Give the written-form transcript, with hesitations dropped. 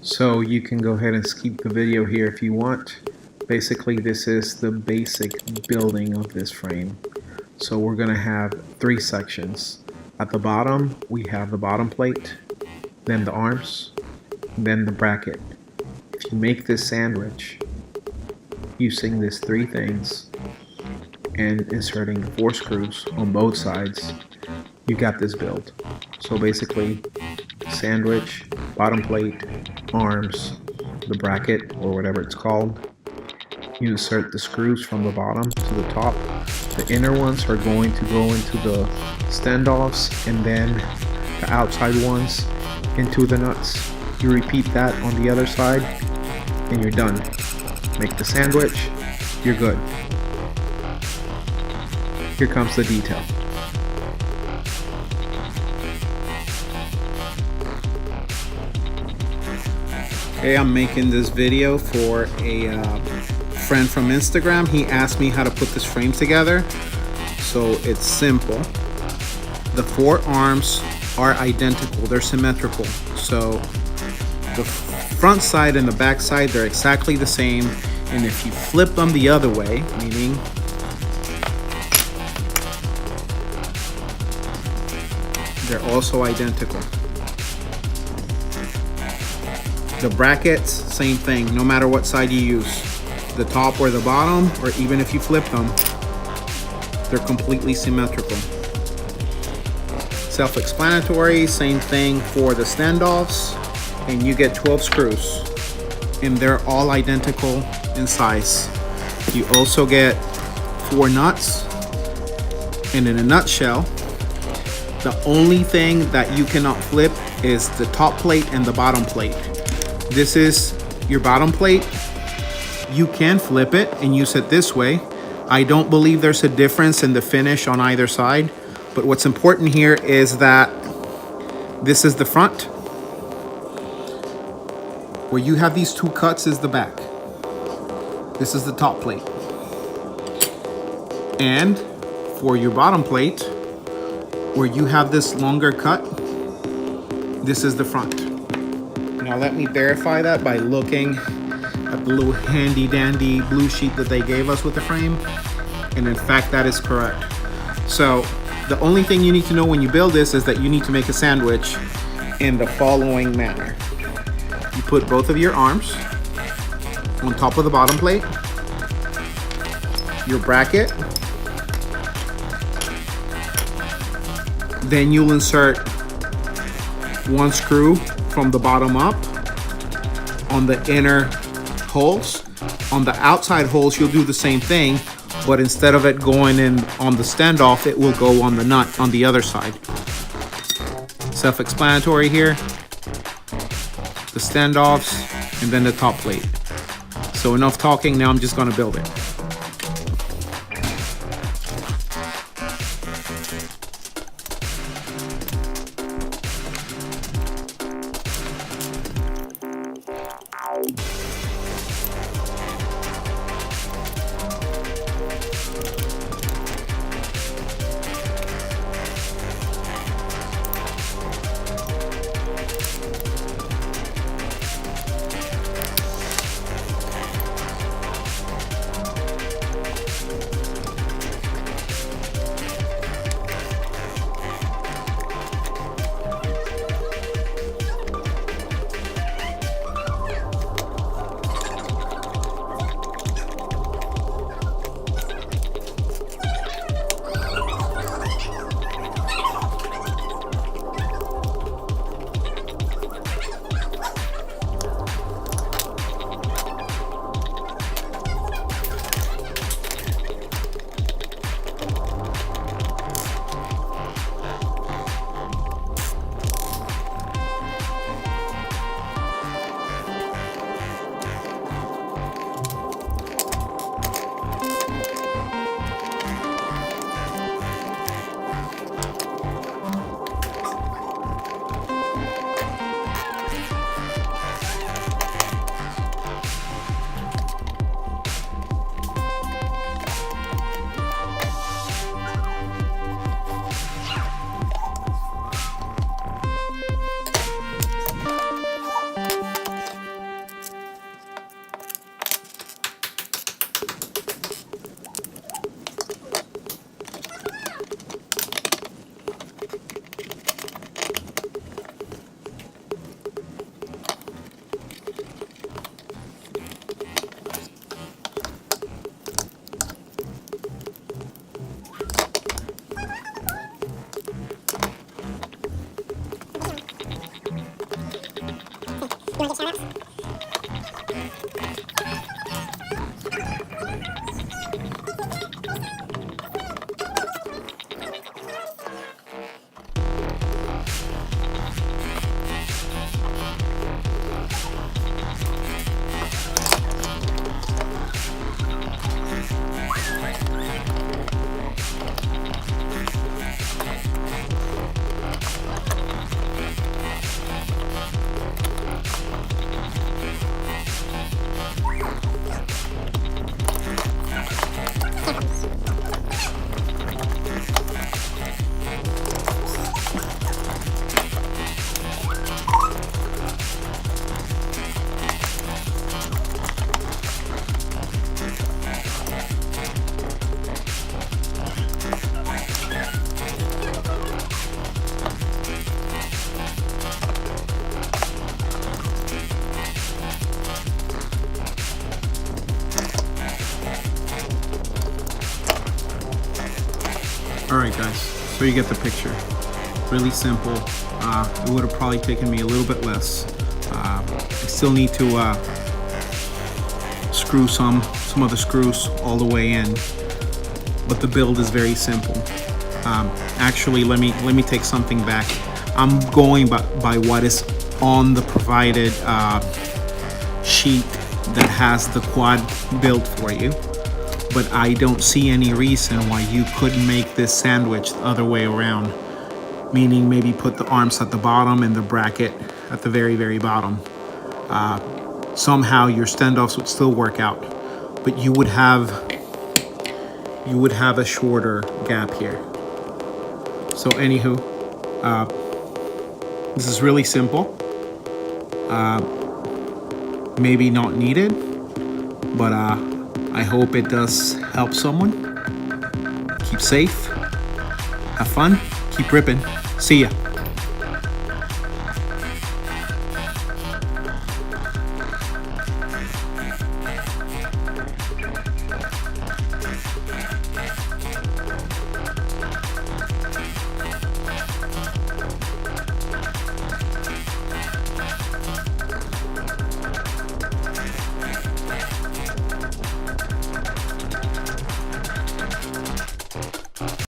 So you can go ahead and skip the video here if you want. Basically, this is the basic building of this frame. So we're going to have three sections. At the bottom, we have the bottom plate, then the arms, then the bracket. If you make this sandwich using these three things and inserting 4 screws on both sides, you got this build. So basically, sandwich, bottom plate, arms, the bracket or whatever it's called. You insert the screws from the bottom to the top. The inner ones are going to go into the standoffs, and then the outside ones into the nuts. You repeat that on the other side and you're done. Make the sandwich, you're good. Here comes the detail. Hey, I'm making this video for a friend from Instagram. He asked me how to put this frame together. So it's simple. The 4 arms are identical, they're symmetrical. So the front side and the back side, they're exactly the same. And if you flip them the other way, meaning they're also identical. The brackets, same thing, no matter what side you use. The top or the bottom, or even if you flip them, they're completely symmetrical. Self-explanatory, same thing for the standoffs, and you get 12 screws, and they're all identical in size. You also get 4 nuts, and in a nutshell, the only thing that you cannot flip is the top plate and the bottom plate. This is your bottom plate. You can flip it and use it this way. I don't believe there's a difference in the finish on either side, but what's important here is that this is the front. Where you have these 2 cuts is the back. This is the top plate. And for your bottom plate, where you have this longer cut, this is the front. Now let me verify that by looking at the little handy dandy blue sheet that they gave us with the frame. And in fact, that is correct. So the only thing you need to know when you build this is that you need to make a sandwich in the following manner. You put both of your arms on top of the bottom plate, your bracket, then you'll insert 1 screw from the bottom up on the inner holes. On the outside holes, you'll do the same thing, but instead of it going in on the standoff, it will go on the nut on the other side. Self-explanatory here. The standoffs and then the top plate. So enough talking, now I'm just going to build it. Alright guys, so you get the picture. Really simple. It would have probably taken me a little bit less. I still need to screw some of the screws all the way in, but the build is very simple. Actually, let me take something back. I'm going by what is on the provided sheet that has the quad built for you. But I don't see any reason why you couldn't make this sandwich the other way around. Meaning maybe put the arms at the bottom and the bracket at the very, very bottom. Somehow your standoffs would still work out, but you would have a shorter gap here. So anywho, this is really simple. Maybe not needed, but I hope it does help someone. Keep safe, have fun, keep ripping. See ya.